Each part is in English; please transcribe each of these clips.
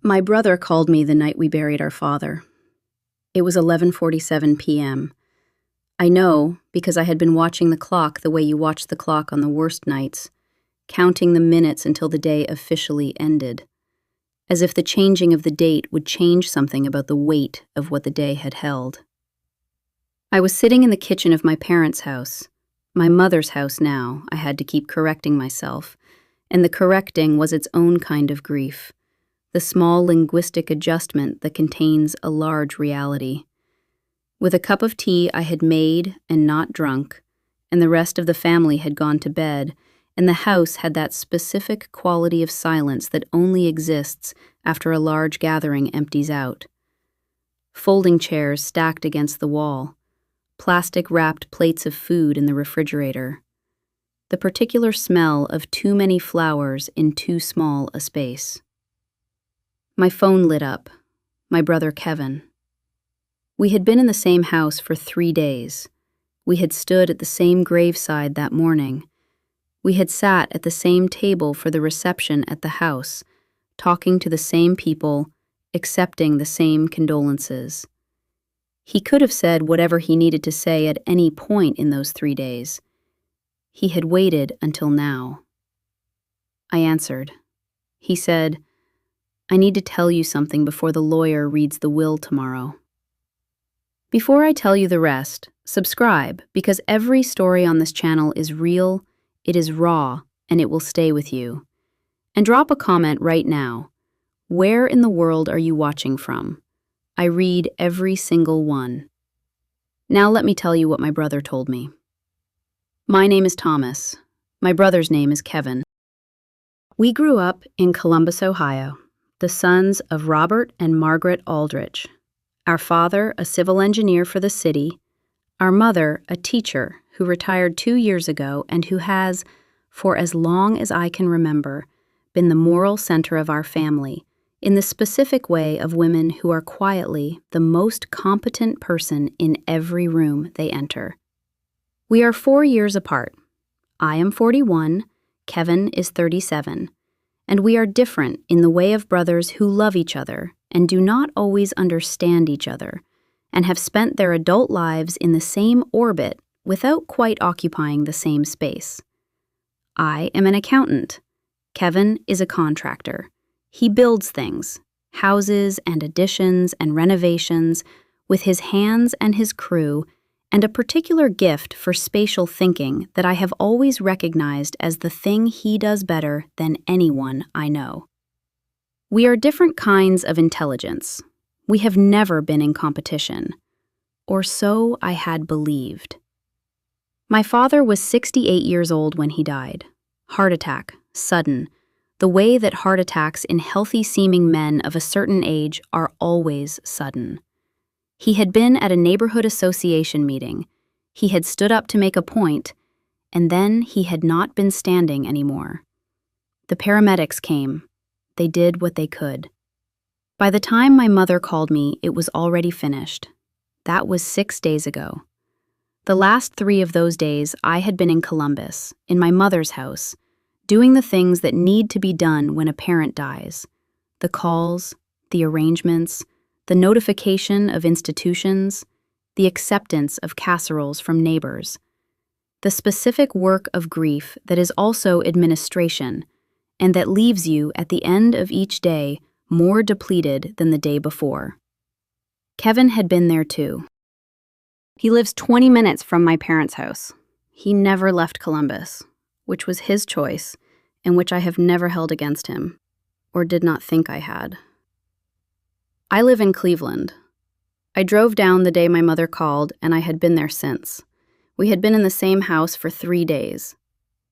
My brother called me the night we buried our father. It was 11:47 p.m. I know because I had been watching the clock the way you watch the clock on the worst nights, counting the minutes until the day officially ended, as if the changing of the date would change something about the weight of what the day had held. I was sitting in the kitchen of my parents' house, my mother's house now. I had to keep correcting myself, and the correcting was its own kind of grief, the small linguistic adjustment that contains a large reality. With a cup of tea I had made and not drunk, and the rest of the family had gone to bed, and the house had that specific quality of silence that only exists after a large gathering empties out. Folding chairs stacked against the wall, plastic-wrapped plates of food in the refrigerator, the particular smell of too many flowers in too small a space. My phone lit up. My brother Kevin. We had been in the same house for 3 days. We had stood at the same graveside that morning. We had sat at the same table for the reception at the house, talking to the same people, accepting the same condolences. He could have said whatever he needed to say at any point in those 3 days. He had waited until now. I answered. He said, "I need to tell you something before the lawyer reads the will tomorrow." Before I tell you the rest, subscribe, because every story on this channel is real, it is raw, and it will stay with you. And drop a comment right now. Where in the world are you watching from? I read every single one. Now let me tell you what my brother told me. My name is Thomas. My brother's name is Kevin. We grew up in Columbus, Ohio, the sons of Robert and Margaret Aldrich. Our father, a civil engineer for the city, our mother, a teacher who retired 2 years ago and who has, for as long as I can remember, been the moral center of our family, in the specific way of women who are quietly the most competent person in every room they enter. We are 4 years apart. I am 41, Kevin is 37, and we are different in the way of brothers who love each other and do not always understand each other, and have spent their adult lives in the same orbit without quite occupying the same space. I am an accountant. Kevin is a contractor. He builds things, houses and additions and renovations, with his hands and his crew, and a particular gift for spatial thinking that I have always recognized as the thing he does better than anyone I know. We are different kinds of intelligence. We have never been in competition, or so I had believed. My father was 68 years old when he died. Heart attack, sudden, the way that heart attacks in healthy-seeming men of a certain age are always sudden. He had been at a neighborhood association meeting. He had stood up to make a point, and then he had not been standing anymore. The paramedics came. They did what they could. By the time my mother called me, it was already finished. That was 6 days ago. The last 3 of those days, I had been in Columbus, in my mother's house, doing the things that need to be done when a parent dies. The calls, the arrangements, the notification of institutions, the acceptance of casseroles from neighbors, the specific work of grief that is also administration, and that leaves you at the end of each day more depleted than the day before. Kevin had been there too. He lives 20 minutes from my parents' house. He never left Columbus, which was his choice, and which I have never held against him, or did not think I had. I live in Cleveland. I drove down the day my mother called, and I had been there since. We had been in the same house for 3 days.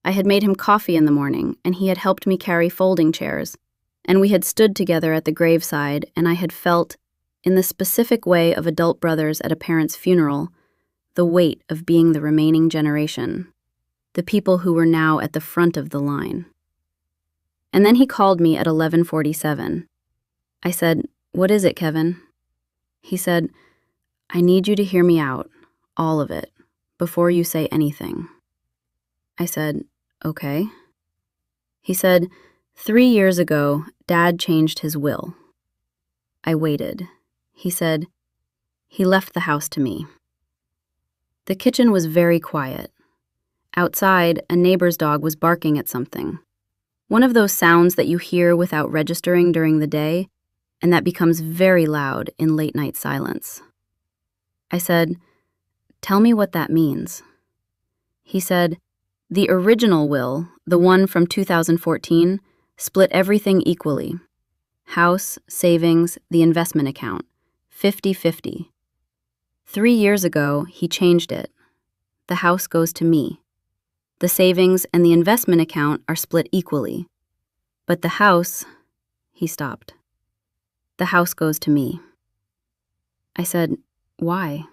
I had made him coffee in the morning, and he had helped me carry folding chairs, and we had stood together at the graveside, and I had felt, in the specific way of adult brothers at a parent's funeral, the weight of being the remaining generation, the people who were now at the front of the line. And then he called me at 11:47. I said, "What is it, Kevin?" He said, "I need you to hear me out, all of it, before you say anything." I said, "Okay." He said, 3 years ago, Dad changed his will. I waited. He said, "He left the house to me." The kitchen was very quiet. Outside, a neighbor's dog was barking at something. One of those sounds that you hear without registering during the day, and that becomes very loud in late-night silence. I said, "Tell me what that means." He said, "The original will, the one from 2014, split everything equally. House, savings, the investment account, 50-50. 3 years ago, he changed it. The house goes to me. The savings and the investment account are split equally. But the house," he stopped. "The house goes to me." I said, "Why?"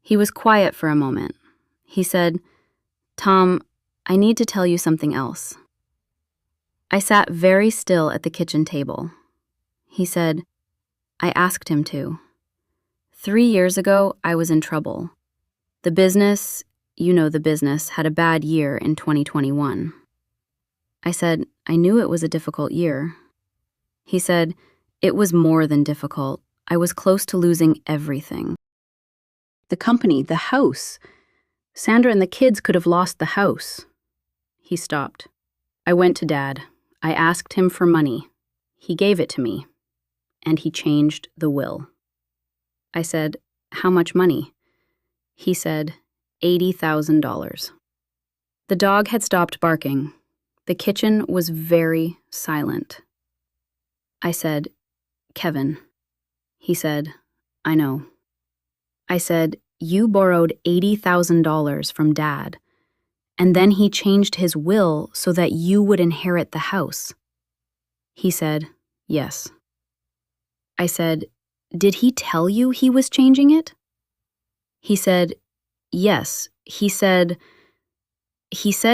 He was quiet for a moment. He said, "Tom, I need to tell you something else." I sat very still at the kitchen table. He said, "I asked him to. 3 years ago, I was in trouble. The business, you know the business, had a bad year in 2021. I said, "I knew it was a difficult year." He said, "It was more than difficult. I was close to losing everything. The company, the house. Sandra and the kids could have lost the house." He stopped. I went to Dad. I asked him for money. He gave it to me. And he changed the will. I said, "How much money?" He said, $80,000. The dog had stopped barking. The kitchen was very silent. I said, "Kevin." He said, "I know." I said, "You borrowed $80,000 from Dad, and then he changed his will so that you would inherit the house." He said, "Yes." I said, "Did he tell you he was changing it?" He said, "Yes. He said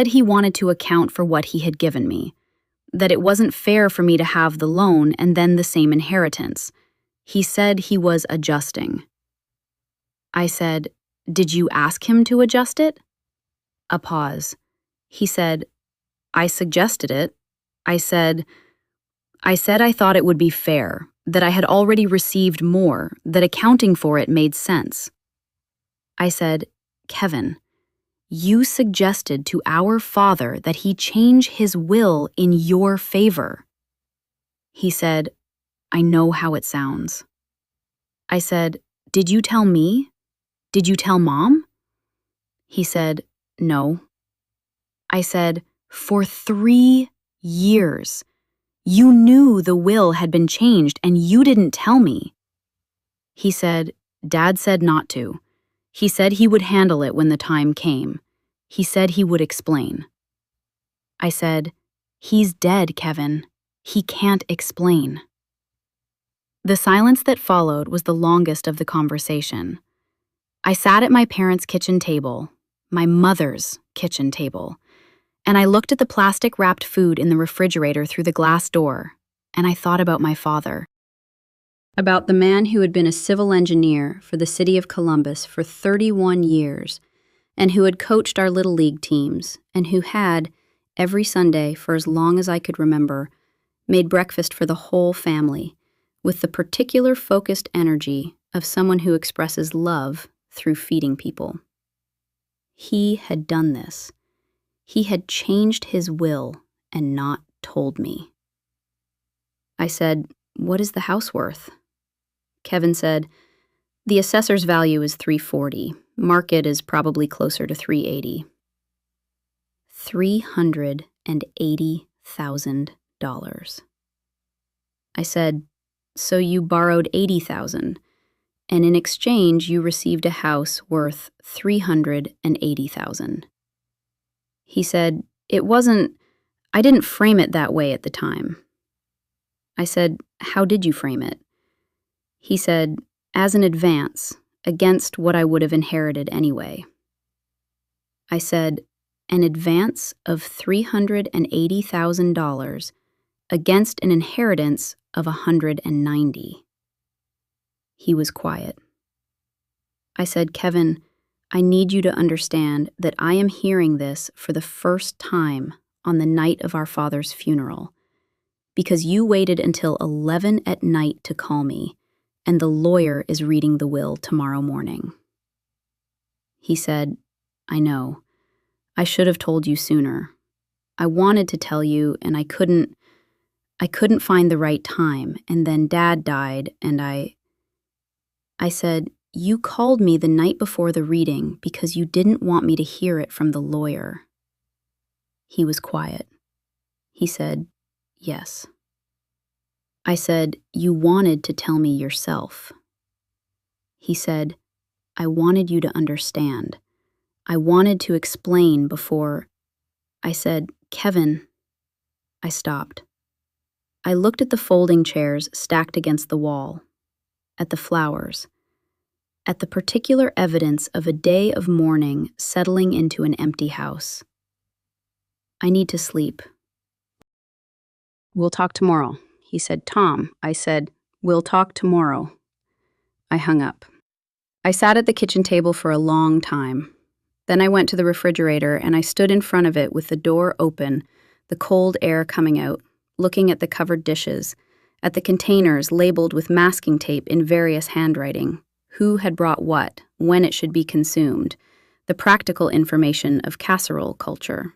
he wanted to account for what he had given me, that it wasn't fair for me to have the loan and then the same inheritance. He said he was adjusting." I said, "Did you ask him to adjust it?" A pause. He said, "I suggested it. I said I thought it would be fair, that I had already received more, that accounting for it made sense." I said, "Kevin, you suggested to our father that he change his will in your favor." He said, "I know how it sounds." I said, "Did you tell me? Did you tell Mom?" He said, "No." I said, "For 3 years, you knew the will had been changed and you didn't tell me." He said, "Dad said not to. He said he would handle it when the time came. He said he would explain." I said, "He's dead, Kevin. He can't explain." The silence that followed was the longest of the conversation. I sat at my parents' kitchen table, my mother's kitchen table, and I looked at the plastic-wrapped food in the refrigerator through the glass door, and I thought about my father. About the man who had been a civil engineer for the city of Columbus for 31 years, and who had coached our Little League teams, and who had, every Sunday for as long as I could remember, made breakfast for the whole family, with the particular focused energy of someone who expresses love through feeding people. He had done this. He had changed his will and not told me. I said, "What is the house worth?" Kevin said, "The assessor's value is $340. Market is probably closer to $380. $380,000. I said, "So you borrowed $80,000, and in exchange you received a house worth $380,000. He said, I didn't frame it that way at the time." I said, "How did you frame it?" He said, "As an advance, against what I would have inherited anyway." I said, "An advance of $380,000 against an inheritance of $190. He was quiet. I said, "Kevin, I need you to understand that I am hearing this for the first time on the night of our father's funeral, because you waited until 11 at night to call me, and the lawyer is reading the will tomorrow morning." He said, "I know. I should have told you sooner. I wanted to tell you, and I couldn't find the right time, and then Dad died, and I said, 'You called me the night before the reading because you didn't want me to hear it from the lawyer.'" He was quiet. He said, "Yes." I said, "You wanted to tell me yourself." He said, "I wanted you to understand. I wanted to explain before." I said, "Kevin." I stopped. I looked at the folding chairs stacked against the wall, at the flowers, at the particular evidence of a day of mourning settling into an empty house. "I need to sleep." "We'll talk tomorrow." He said, "Tom." I said, "We'll talk tomorrow." I hung up. I sat at the kitchen table for a long time. Then I went to the refrigerator and I stood in front of it with the door open, the cold air coming out, looking at the covered dishes, at the containers labeled with masking tape in various handwriting, who had brought what, when it should be consumed, the practical information of casserole culture.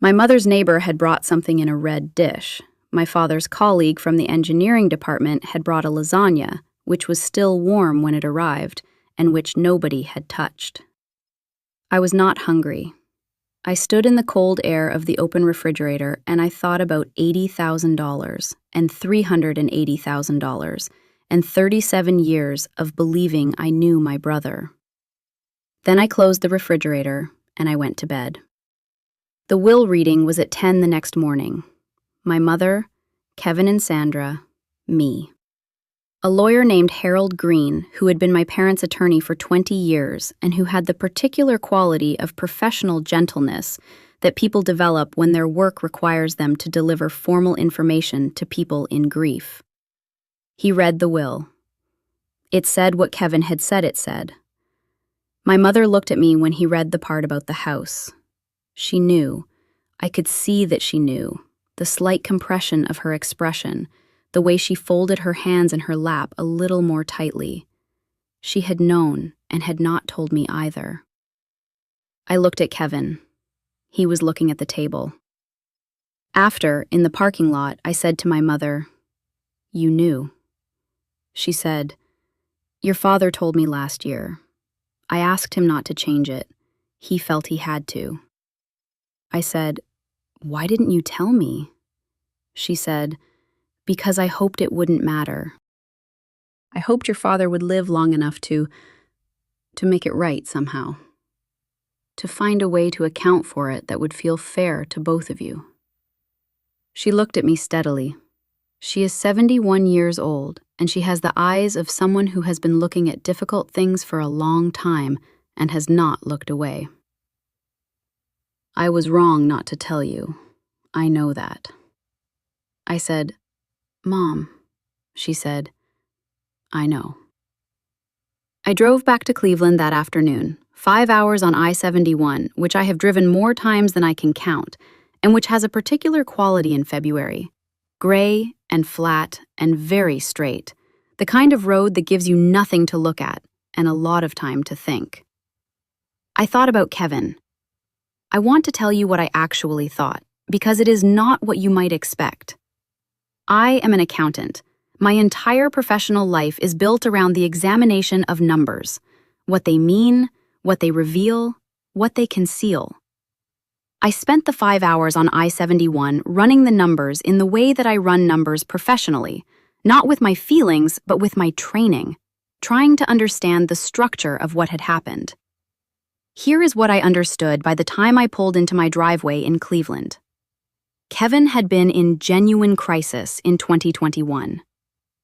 My mother's neighbor had brought something in a red dish. My father's colleague from the engineering department had brought a lasagna, which was still warm when it arrived, and which nobody had touched. I was not hungry. I stood in the cold air of the open refrigerator and I thought about $80,000 and $380,000 and 37 years of believing I knew my brother. Then I closed the refrigerator and I went to bed. The will reading was at 10 the next morning. My mother, Kevin and Sandra, me. A lawyer named Harold Green, who had been my parents' attorney for 20 years and who had the particular quality of professional gentleness that people develop when their work requires them to deliver formal information to people in grief. He read the will. It said what Kevin had said it said. My mother looked at me when he read the part about the house. She knew. I could see that she knew. The slight compression of her expression, the way she folded her hands in her lap a little more tightly. She had known and had not told me either. I looked at Kevin. He was looking at the table. After, in the parking lot, I said to my mother, "You knew." She said, "Your father told me last year. I asked him not to change it. He felt he had to." I said, "Why didn't you tell me?" She said, "Because I hoped it wouldn't matter. I hoped your father would live long enough to make it right somehow. To find a way to account for it that would feel fair to both of you." She looked at me steadily. She is 71 years old, and she has the eyes of someone who has been looking at difficult things for a long time and has not looked away. "I was wrong not to tell you. I know that." I said, "Mom." She said, "I know." I drove back to Cleveland that afternoon, 5 hours on I-71, which I have driven more times than I can count, and which has a particular quality in February. Gray and flat and very straight, the kind of road that gives you nothing to look at and a lot of time to think. I thought about Kevin. I want to tell you what I actually thought, because it is not what you might expect. I am an accountant. My entire professional life is built around the examination of numbers, what they mean, what they reveal, what they conceal. I spent the 5 hours on I-71 running the numbers in the way that I run numbers professionally, not with my feelings, but with my training, trying to understand the structure of what had happened. Here is what I understood by the time I pulled into my driveway in Cleveland. Kevin had been in genuine crisis in 2021.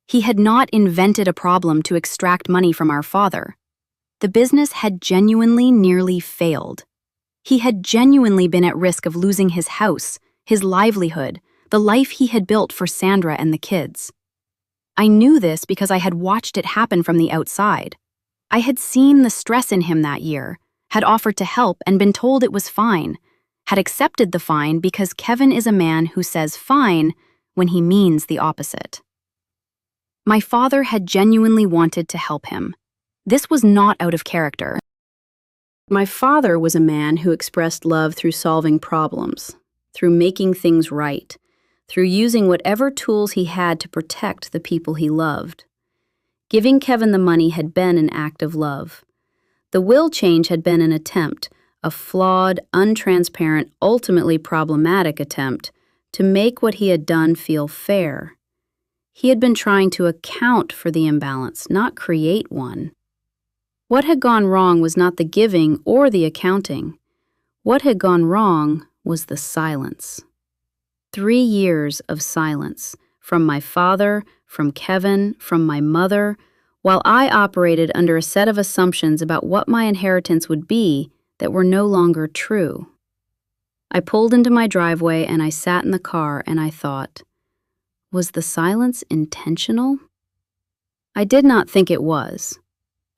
He had not invented a problem to extract money from our father. The business had genuinely nearly failed. He had genuinely been at risk of losing his house, his livelihood, the life he had built for Sandra and the kids. I knew this because I had watched it happen from the outside. I had seen the stress in him that year, had offered to help and been told it was fine, had accepted the fine because Kevin is a man who says fine when he means the opposite. My father had genuinely wanted to help him. This was not out of character. My father was a man who expressed love through solving problems, through making things right, through using whatever tools he had to protect the people he loved. Giving Kevin the money had been an act of love. The will change had been an attempt, a flawed, untransparent, ultimately problematic attempt, to make what he had done feel fair. He had been trying to account for the imbalance, not create one. What had gone wrong was not the giving or the accounting. What had gone wrong was the silence. 3 years of silence, from my father, from Kevin, from my mother, while I operated under a set of assumptions about what my inheritance would be that were no longer true. I pulled into my driveway and I sat in the car and I thought, was the silence intentional? I did not think it was.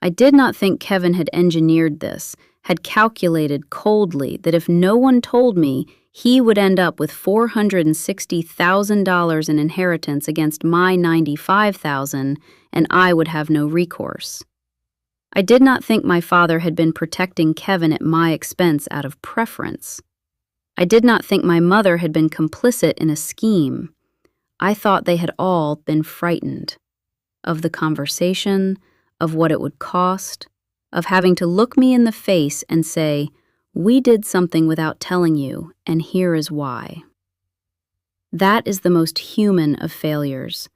I did not think Kevin had engineered this, had calculated coldly that if no one told me, he would end up with $460,000 in inheritance against my $95,000, and I would have no recourse. I did not think my father had been protecting Kevin at my expense out of preference. I did not think my mother had been complicit in a scheme. I thought they had all been frightened of the conversation, of what it would cost, of having to look me in the face and say, "We did something without telling you, and here is why." That is the most human of failures,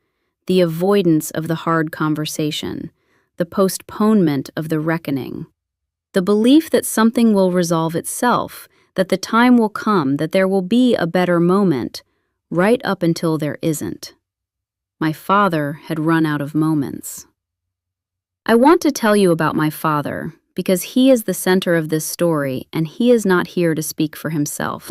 the avoidance of the hard conversation, the postponement of the reckoning, the belief that something will resolve itself, that the time will come, that there will be a better moment, right up until there isn't. My father had run out of moments. I want to tell you about my father, because he is the center of this story and he is not here to speak for himself.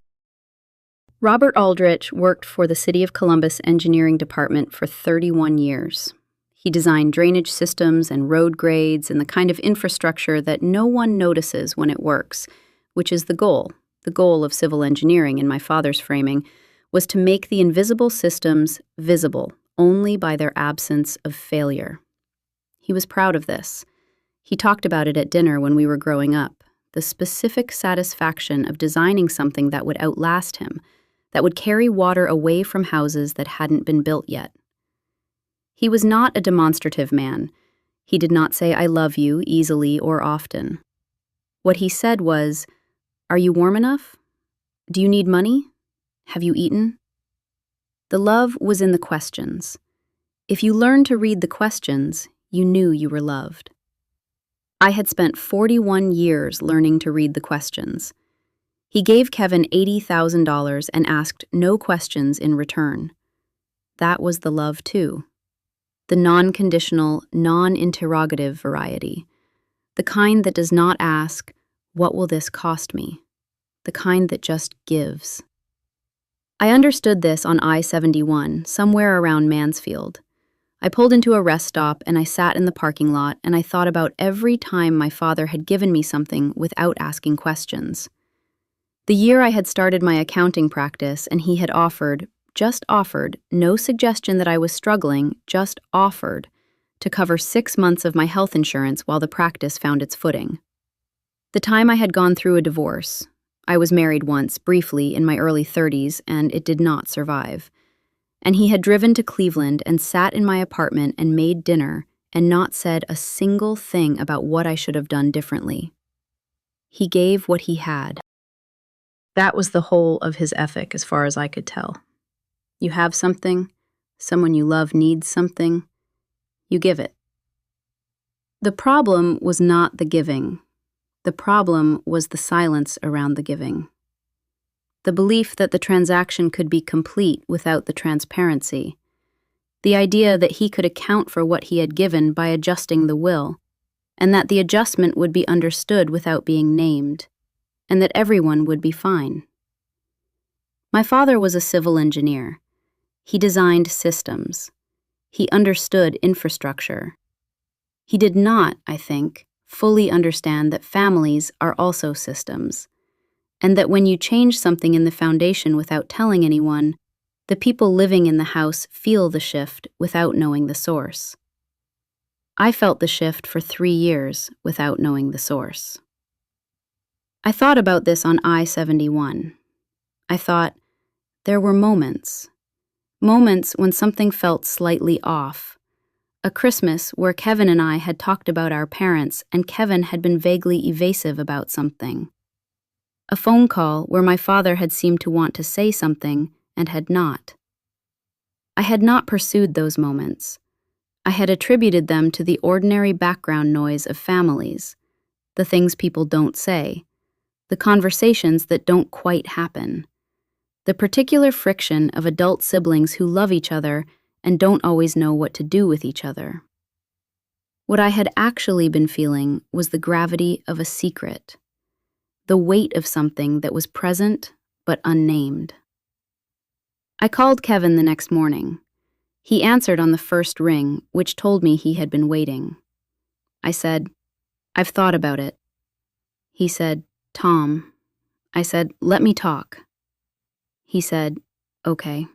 Robert Aldrich worked for the City of Columbus Engineering Department for 31 years. He designed drainage systems and road grades and the kind of infrastructure that no one notices when it works, which is the goal. The goal of civil engineering, in my father's framing, was to make the invisible systems visible only by their absence of failure. He was proud of this. He talked about it at dinner when we were growing up, the specific satisfaction of designing something that would outlast him, that would carry water away from houses that hadn't been built yet. He was not a demonstrative man. He did not say, "I love you," easily or often. What he said was, "Are you warm enough? Do you need money? Have you eaten?" The love was in the questions. If you learned to read the questions, you knew you were loved. I had spent 41 years learning to read the questions. He gave Kevin $80,000 and asked no questions in return. That was the love, too. The non-conditional, non-interrogative variety. The kind that does not ask, "What will this cost me?" The kind that just gives. I understood this on I-71, somewhere around Mansfield. I pulled into a rest stop and I sat in the parking lot and I thought about every time my father had given me something without asking questions. The year I had started my accounting practice and he had offered, just offered, no suggestion that I was struggling, just offered, to cover 6 months of my health insurance while the practice found its footing. The time I had gone through a divorce. I was married once, briefly, in my early 30s, and it did not survive. And he had driven to Cleveland and sat in my apartment and made dinner and not said a single thing about what I should have done differently. He gave what he had. That was the whole of his ethic, as far as I could tell. You have something, someone you love needs something, you give it. The problem was not the giving. The problem was the silence around the giving. The belief that the transaction could be complete without the transparency. The idea that he could account for what he had given by adjusting the will, and that the adjustment would be understood without being named, and that everyone would be fine. My father was a civil engineer. He designed systems. He understood infrastructure. He did not, I think, fully understand that families are also systems, and that when you change something in the foundation without telling anyone, The people living in the house feel the shift without knowing the source. I felt the shift for 3 years without knowing the source. I thought about this on I-71. I thought, there were moments when something felt slightly off. A Christmas where Kevin and I had talked about our parents and Kevin had been vaguely evasive about something. A phone call where my father had seemed to want to say something and had not. I had not pursued those moments. I had attributed them to the ordinary background noise of families, the things people don't say, the conversations that don't quite happen, the particular friction of adult siblings who love each other and don't always know what to do with each other. What I had actually been feeling was the gravity of a secret, the weight of something that was present but unnamed. I called Kevin the next morning. He answered on the first ring, which told me he had been waiting. I said, "I've thought about it." He said, "Tom." I said, "Let me talk." He said, "Okay."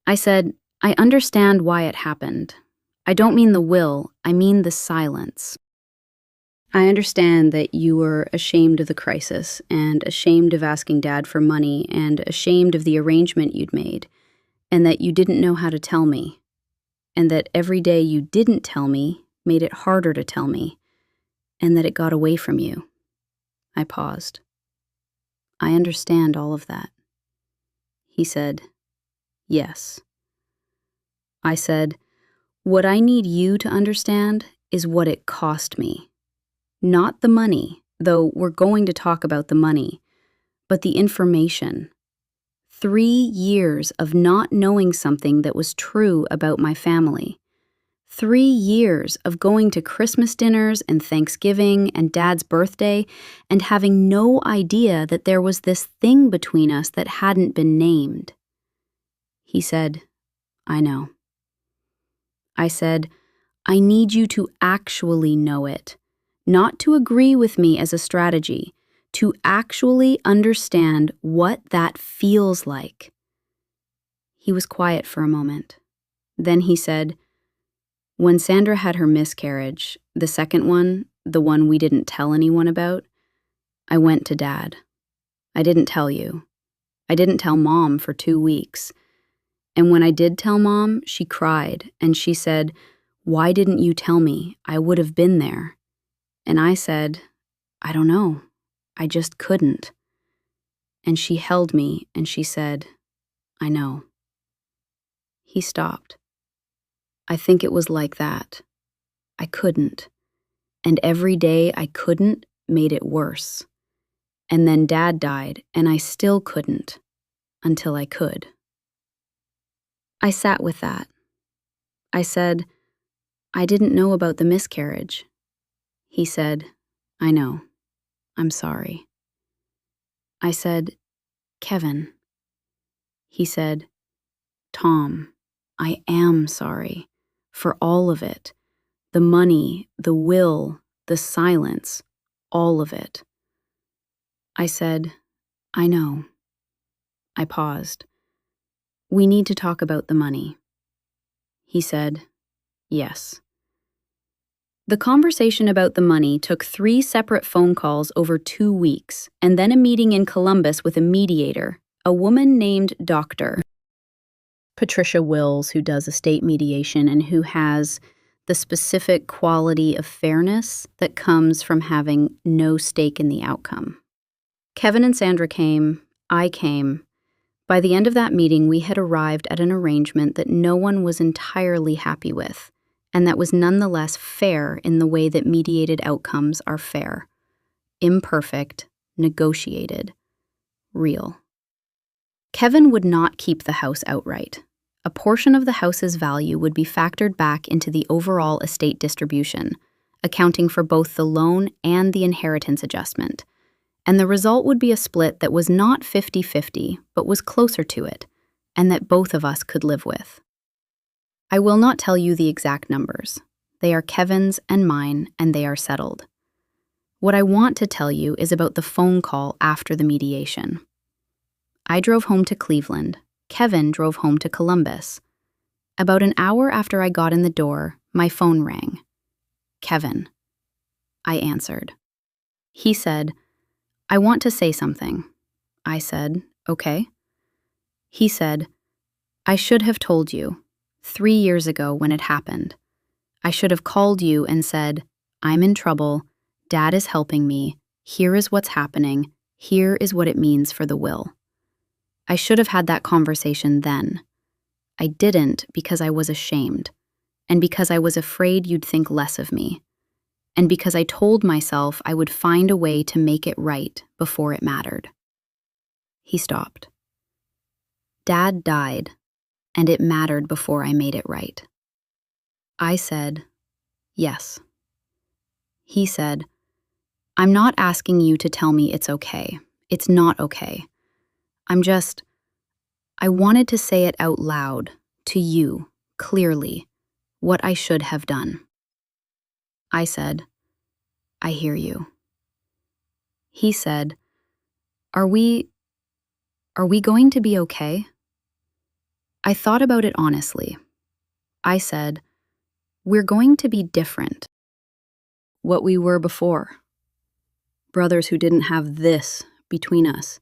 I said, "I understand why it happened. I don't mean the will, I mean the silence. I understand that you were ashamed of the crisis and ashamed of asking Dad for money and ashamed of the arrangement you'd made, and that you didn't know how to tell me, and that every day you didn't tell me made it harder to tell me, and that it got away from you." I paused. "I understand all of that." He said, "Yes." I said, "What I need you to understand is what it cost me. Not the money, though we're going to talk about the money, but the information. 3 years of not knowing something that was true about my family. 3 years of going to Christmas dinners and Thanksgiving and Dad's birthday and having no idea that there was this thing between us that hadn't been named." He said, "I know." I said, "I need you to actually know it, not to agree with me as a strategy, to actually understand what that feels like." He was quiet for a moment. Then he said, "When Sandra had her miscarriage, the second one, the one we didn't tell anyone about, I went to Dad. I didn't tell you. I didn't tell Mom for 2 weeks. And when I did tell Mom, she cried and she said, 'Why didn't you tell me? I would have been there.' And I said, 'I don't know. I just couldn't.' And she held me and she said, 'I know.'" He stopped. "I think it was like that. I couldn't. And every day I couldn't made it worse. And then Dad died and I still couldn't until I could." I sat with that. I said, "I didn't know about the miscarriage." He said, "I know. I'm sorry." I said, "Kevin." He said, "Tom, I am sorry for all of it. The money, the will, the silence, all of it." I said, "I know." I paused. "We need to talk about the money." He said, "Yes." The conversation about the money took 3 separate phone calls over 2 weeks, and then a meeting in Columbus with a mediator, a woman named Dr. Patricia Wills, who does estate mediation and who has the specific quality of fairness that comes from having no stake in the outcome. Kevin and Sandra came, I came. By the end of that meeting, we had arrived at an arrangement that no one was entirely happy with, and that was nonetheless fair in the way that mediated outcomes are fair. Imperfect, negotiated, real. Kevin would not keep the house outright. A portion of the house's value would be factored back into the overall estate distribution, accounting for both the loan and the inheritance adjustment. And the result would be a split that was not 50-50, but was closer to it, and that both of us could live with. I will not tell you the exact numbers. They are Kevin's and mine, and they are settled. What I want to tell you is about the phone call after the mediation. I drove home to Cleveland. Kevin drove home to Columbus. About an hour after I got in the door, my phone rang. Kevin. I answered. He said, "I want to say something." I said, "Okay." He said, "I should have told you, 3 years ago when it happened. I should have called you and said, 'I'm in trouble, Dad is helping me, here is what's happening, here is what it means for the will.' I should have had that conversation then. I didn't because I was ashamed, and because I was afraid you'd think less of me, and because I told myself I would find a way to make it right before it mattered." He stopped. Dad died, and it mattered before I made it right. I said, "Yes." He said, "I'm not asking you to tell me it's okay. It's not okay. I wanted to say it out loud, to you, clearly, what I should have done." I said, "I hear you." He said, Are we going to be okay?" I thought about it honestly. I said, "We're going to be different. What we were before. Brothers who didn't have this between us.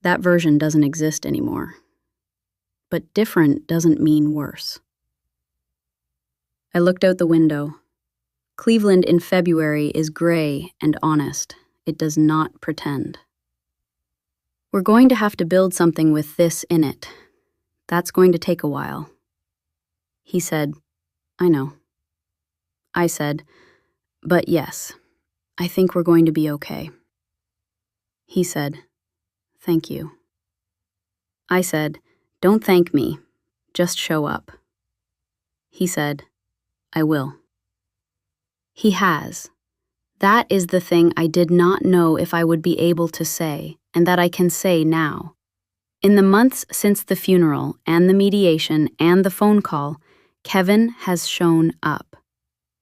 That version doesn't exist anymore. But different doesn't mean worse." I looked out the window. Cleveland in February is gray and honest. It does not pretend. "We're going to have to build something with this in it. That's going to take a while." He said, "I know." I said, "But yes, I think we're going to be okay." He said, "Thank you." I said, "Don't thank me. Just show up." He said, "I will." He has. That is the thing I did not know if I would be able to say, and that I can say now. In the months since the funeral and the mediation and the phone call, Kevin has shown up.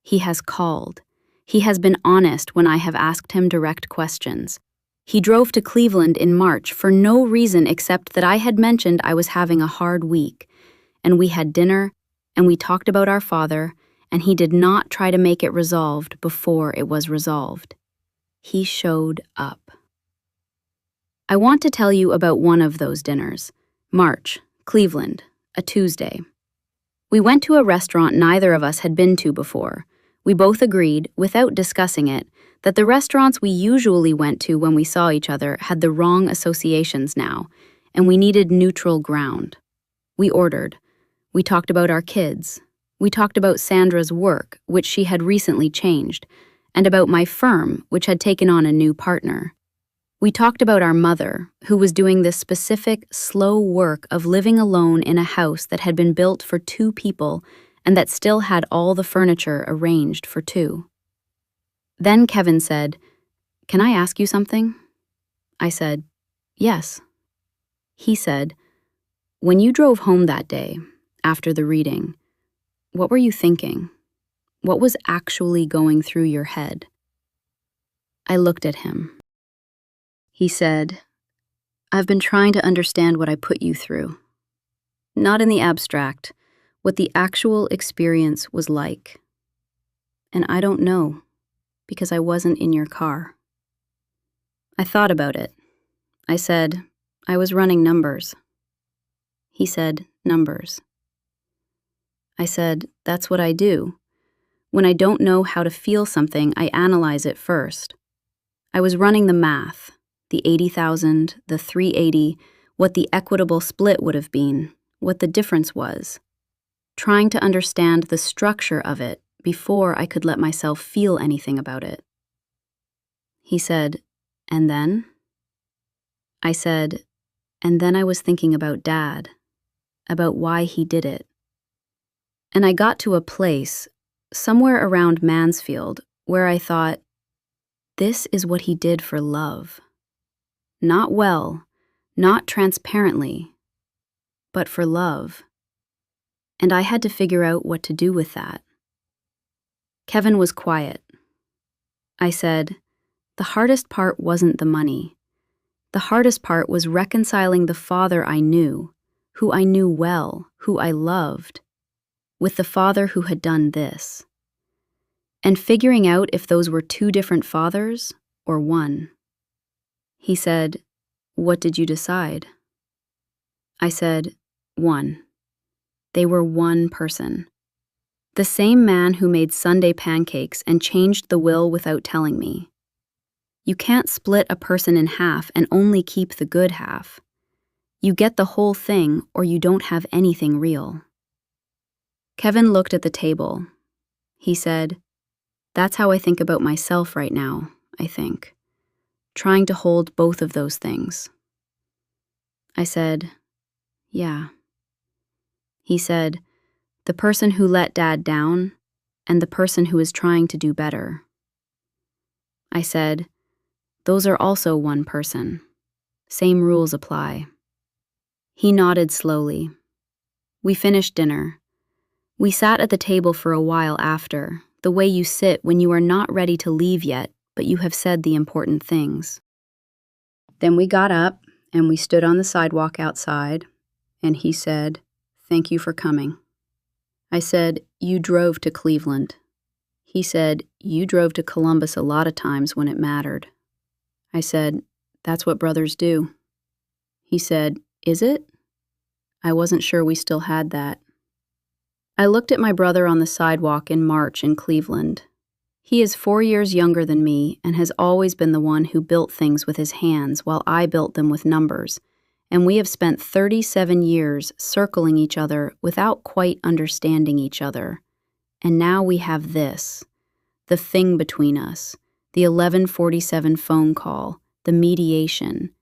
He has called. He has been honest when I have asked him direct questions. He drove to Cleveland in March for no reason except that I had mentioned I was having a hard week, and we had dinner, and we talked about our father, and he did not try to make it resolved before it was resolved. He showed up. I want to tell you about one of those dinners. March, Cleveland, a Tuesday. We went to a restaurant neither of us had been to before. We both agreed, without discussing it, that the restaurants we usually went to when we saw each other had the wrong associations now, and we needed neutral ground. We ordered. We talked about our kids. We talked about Sandra's work, which she had recently changed, and about my firm, which had taken on a new partner. We talked about our mother, who was doing this specific, slow work of living alone in a house that had been built for 2 people and that still had all the furniture arranged for 2. Then Kevin said, "Can I ask you something?" I said, "Yes." He said, "When you drove home that day, after the reading, what were you thinking? What was actually going through your head?" I looked at him. He said, "I've been trying to understand what I put you through. Not in the abstract, what the actual experience was like. And I don't know, because I wasn't in your car." I thought about it. I said, "I was running numbers." He said, "Numbers." I said, "That's what I do. When I don't know how to feel something, I analyze it first." I was running the math, the 80,000, the 380, what the equitable split would have been, what the difference was, trying to understand the structure of it before I could let myself feel anything about it. He said, "And then?" I said, "And then I was thinking about Dad, about why he did it. And I got to a place, somewhere around Mansfield, where I thought, this is what he did for love. Not well, not transparently, but for love. And I had to figure out what to do with that." Kevin was quiet. I said, "The hardest part wasn't the money. The hardest part was reconciling the father I knew, who I knew well, who I loved, with the father who had done this. And figuring out if those were two different fathers or one. He said, "What did you decide?" I said, "One." They were one person. The same man who made Sunday pancakes and changed the will without telling me. You can't split a person in half and only keep the good half. You get the whole thing or you don't have anything real. Kevin looked at the table. He said, "That's how I think about myself right now, I think. Trying to hold both of those things." I said, "Yeah." He said, "The person who let Dad down and the person who is trying to do better." I said, "Those are also one person. Same rules apply." He nodded slowly. We finished dinner. We sat at the table for a while after, the way you sit when you are not ready to leave yet, but you have said the important things. Then we got up and we stood on the sidewalk outside, and he said, "Thank you for coming." I said, "You drove to Cleveland." He said, "You drove to Columbus a lot of times when it mattered." I said, "That's what brothers do." He said, "Is it?" I wasn't sure we still had that. I looked at my brother on the sidewalk in March in Cleveland. He is 4 years younger than me and has always been the one who built things with his hands while I built them with numbers, and we have spent 37 years circling each other without quite understanding each other. And now we have this, the thing between us, the 11:47 phone call, the mediation,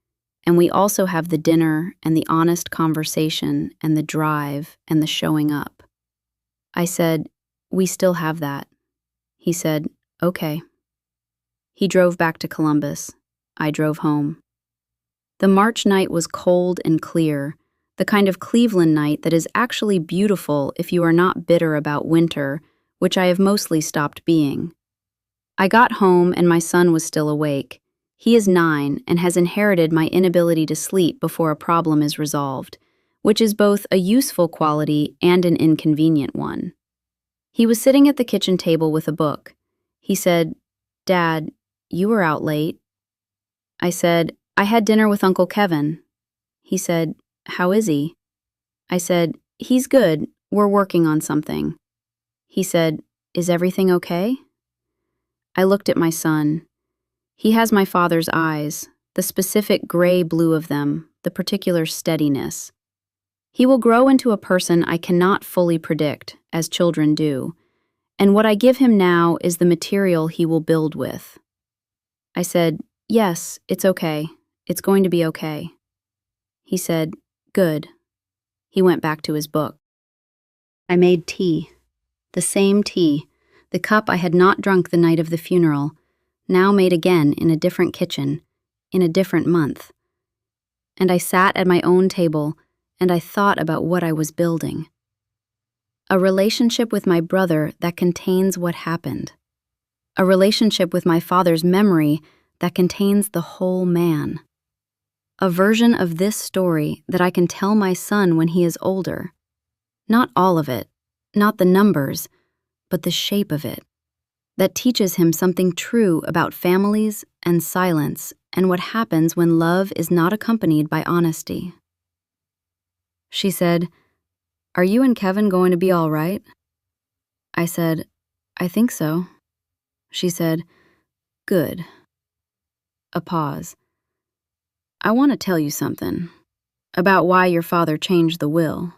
and we also have the dinner and the honest conversation and the drive and the showing up. I said, "We still have that." He said, "Okay." He drove back to Columbus. I drove home. The March night was cold and clear, the kind of Cleveland night that is actually beautiful if you are not bitter about winter, which I have mostly stopped being. I got home and my son was still awake. He is 9 and has inherited my inability to sleep before a problem is resolved, which is both a useful quality and an inconvenient one. He was sitting at the kitchen table with a book. He said, "Dad, you were out late." I said, "I had dinner with Uncle Kevin." He said, "How is he?" I said, "He's good. We're working on something." He said, "Is everything okay?" I looked at my son. He has my father's eyes, the specific gray-blue of them, the particular steadiness. He will grow into a person I cannot fully predict, as children do, and what I give him now is the material he will build with. I said, "Yes, it's okay. It's going to be okay." He said, "Good." He went back to his book. I made tea. The same tea, the cup I had not drunk the night of the funeral, now made again in a different kitchen, in a different month. And I sat at my own table, and I thought about what I was building. A relationship with my brother that contains what happened. A relationship with my father's memory that contains the whole man. A version of this story that I can tell my son when he is older. Not all of it, not the numbers, but the shape of it. That teaches him something true about families and silence and what happens when love is not accompanied by honesty. She said, "Are you and Kevin going to be all right?" I said, "I think so." She said, "Good." A pause. "I want to tell you something about why your father changed the will."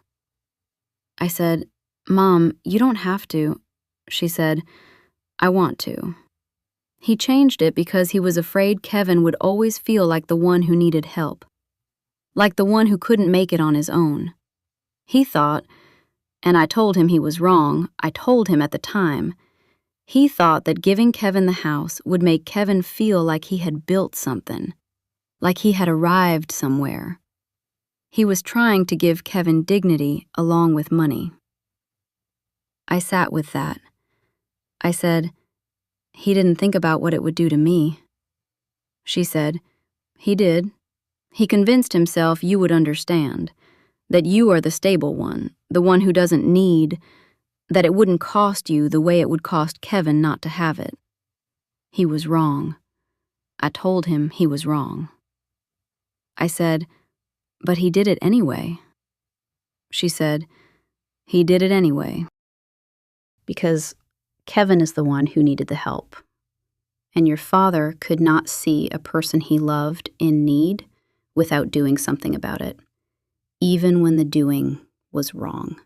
I said, "Mom, you don't have to." She said, "I want to. He changed it because he was afraid Kevin would always feel like the one who needed help, like the one who couldn't make it on his own. He thought, and I told him he was wrong, I told him at the time, he thought that giving Kevin the house would make Kevin feel like he had built something, like he had arrived somewhere. He was trying to give Kevin dignity along with money." I sat with that. I said, "He didn't think about what it would do to me." She said, "He did. He convinced himself you would understand. that you are the stable one, the one who doesn't need, that it wouldn't cost you the way it would cost Kevin not to have it. He was wrong. I told him he was wrong. I said, but he did it anyway. She said, he did it anyway. Because Kevin is the one who needed the help. And your father could not see a person he loved in need without doing something about it, even when the doing was wrong.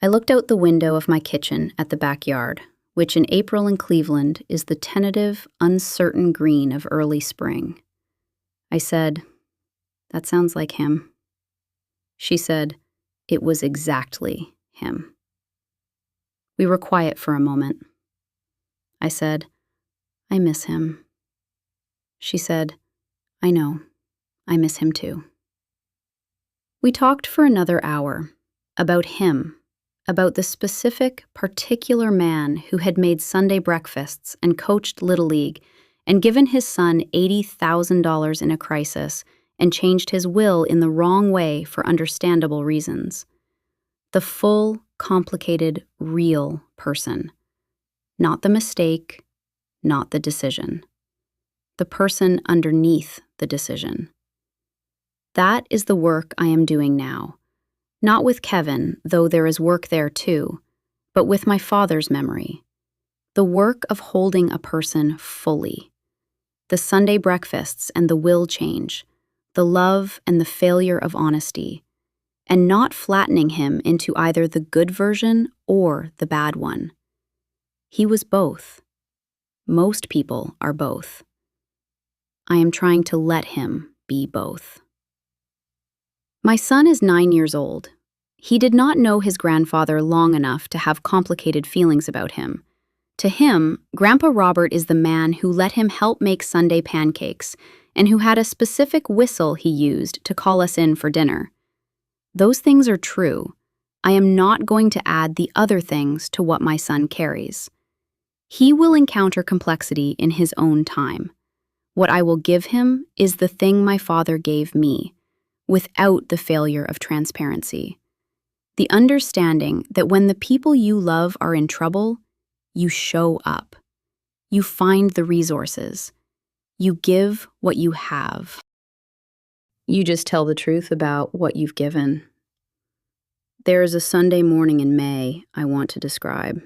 I looked out the window of my kitchen at the backyard, which in April in Cleveland is the tentative, uncertain green of early spring. I said, that sounds like him. She said, it was exactly him. We were quiet for a moment. I said, I miss him. She said, I know. I miss him too. We talked for another hour about him, about the specific, particular man who had made Sunday breakfasts and coached Little League and given his son $80,000 in a crisis and changed his will in the wrong way for understandable reasons. The full, complicated, real person. Not the mistake, not the decision. The person underneath the decision. That is the work I am doing now. Not with Kevin, though there is work there too, but with my father's memory. The work of holding a person fully. The Sunday breakfasts and the will change, the love and the failure of honesty, and not flattening him into either the good version or the bad one. He was both. Most people are both. I am trying to let him be both. My son is 9 years old. He did not know his grandfather long enough to have complicated feelings about him. To him, Grandpa Robert is the man who let him help make Sunday pancakes and who had a specific whistle he used to call us in for dinner. Those things are true. I am not going to add the other things to what my son carries. He will encounter complexity in his own time. What I will give him is the thing my father gave me, without the failure of transparency. The understanding that when the people you love are in trouble, you show up. You find the resources. You give what you have. You just tell the truth about what you've given. There is a Sunday morning in May I want to describe.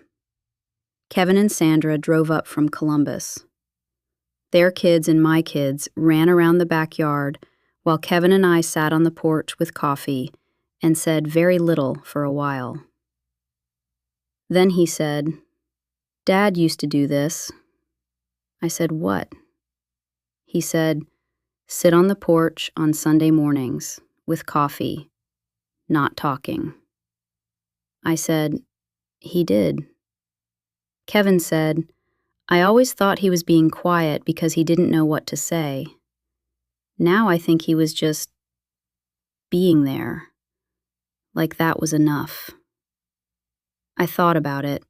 Kevin and Sandra drove up from Columbus. Their kids and my kids ran around the backyard while Kevin and I sat on the porch with coffee and said very little for a while. Then he said, Dad used to do this. I said, what? He said, sit on the porch on Sunday mornings with coffee, not talking. I said, he did. Kevin said, I always thought he was being quiet because he didn't know what to say. Now I think he was just being there. Like that was enough. I thought about it.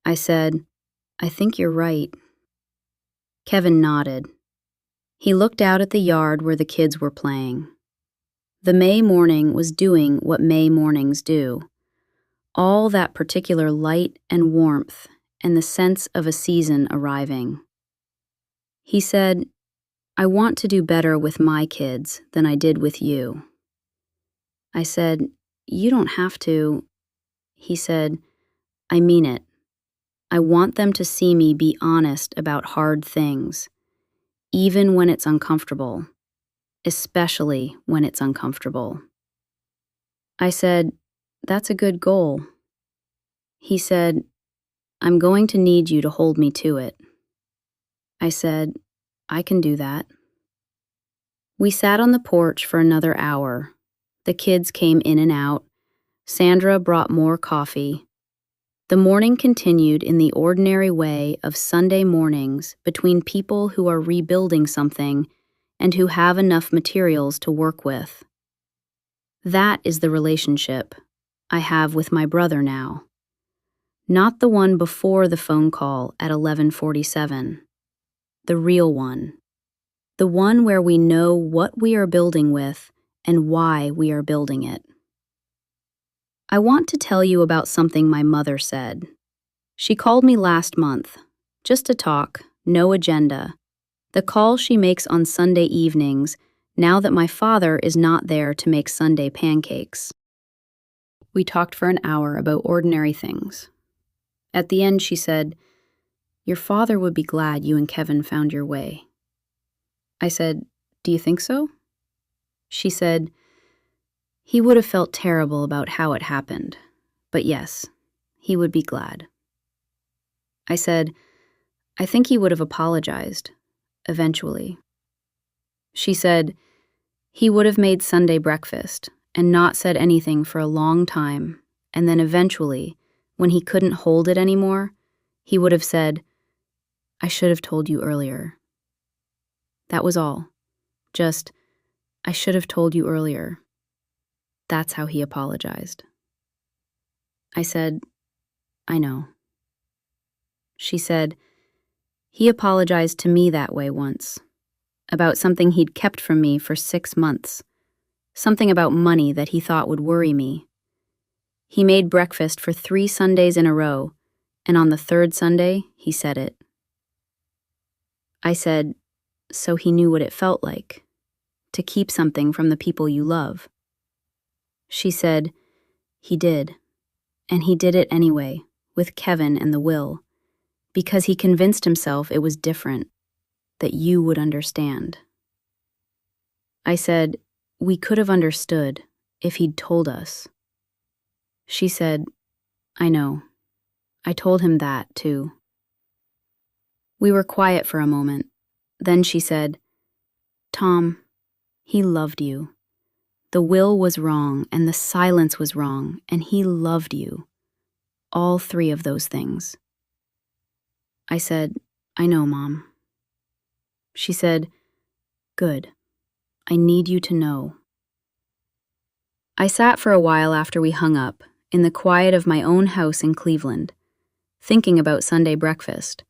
I said, I think you're right. Kevin nodded. He looked out at the yard where the kids were playing. The May morning was doing what May mornings do. All that particular light and warmth and the sense of a season arriving. He said, I want to do better with my kids than I did with you. I said, you don't have to. He said, I mean it. I want them to see me be honest about hard things, even when it's uncomfortable, especially when it's uncomfortable. I said, that's a good goal. He said, I'm going to need you to hold me to it. I said, I can do that. We sat on the porch for another hour. The kids came in and out. Sandra brought more coffee. The morning continued in the ordinary way of Sunday mornings between people who are rebuilding something and who have enough materials to work with. That is the relationship I have with my brother now. Not the one before the phone call at 11:47. The real one. The one where we know what we are building with and why we are building it. I want to tell you about something my mother said. She called me last month, just to talk, no agenda. The call she makes on Sunday evenings, now that my father is not there to make Sunday pancakes. We talked for an hour about ordinary things. At the end, she said, "Your father would be glad you and Kevin found your way." I said, "Do you think so?" She said, "He would have felt terrible about how it happened, but yes, he would be glad." I said, "I think he would have apologized, eventually." She said, "He would have made Sunday breakfast and not said anything for a long time, and then eventually, when he couldn't hold it anymore, he would have said, 'I should have told you earlier.' That was all. Just, 'I should have told you earlier.' That's how he apologized." I said, "I know." She said, "He apologized to me that way once, about something he'd kept from me for 6 months, something about money that he thought would worry me. He made breakfast for 3 Sundays in a row, and on the 3rd Sunday, he said it." I said, "So he knew what it felt like, to keep something from the people you love." She said, "He did, and he did it anyway, with Kevin and the will, because he convinced himself it was different, that you would understand." I said, "We could have understood if he'd told us." She said, "I know. I told him that, too." We were quiet for a moment. Then she said, "Tom, he loved you. The will was wrong, and the silence was wrong, and he loved you. All 3 of those things." I said, "I know, Mom." She said, "Good. I need you to know." I sat for a while after we hung up, in the quiet of my own house in Cleveland, thinking about Sunday breakfast,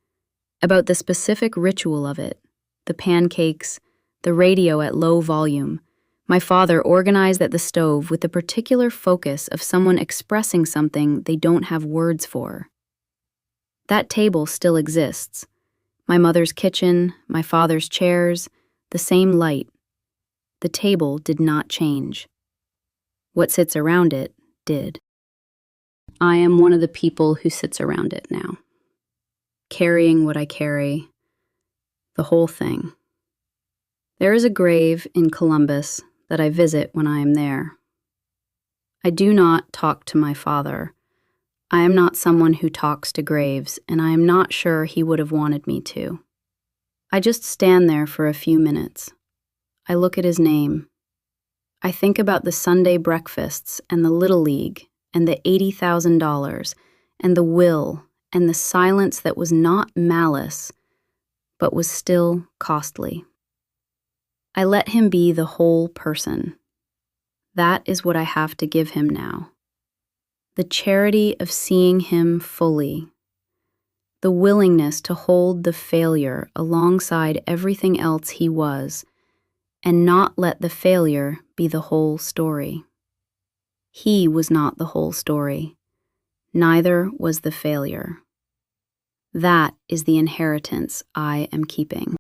about the specific ritual of it, the pancakes, the radio at low volume, my father organized at the stove with the particular focus of someone expressing something they don't have words for. That table still exists. My mother's kitchen, my father's chairs, the same light. The table did not change. What sits around it did. I am one of the people who sits around it now, carrying what I carry, the whole thing. There is a grave in Columbus that I visit when I am there. I do not talk to my father. I am not someone who talks to graves, and I am not sure he would have wanted me to. I just stand there for a few minutes. I look at his name. I think about the Sunday breakfasts and the Little League and the $80,000 and the will and the silence that was not malice, but was still costly. I let him be the whole person. That is what I have to give him now. The charity of seeing him fully. The willingness to hold the failure alongside everything else he was, and not let the failure be the whole story. He was not the whole story. Neither was the failure. That is the inheritance I am keeping.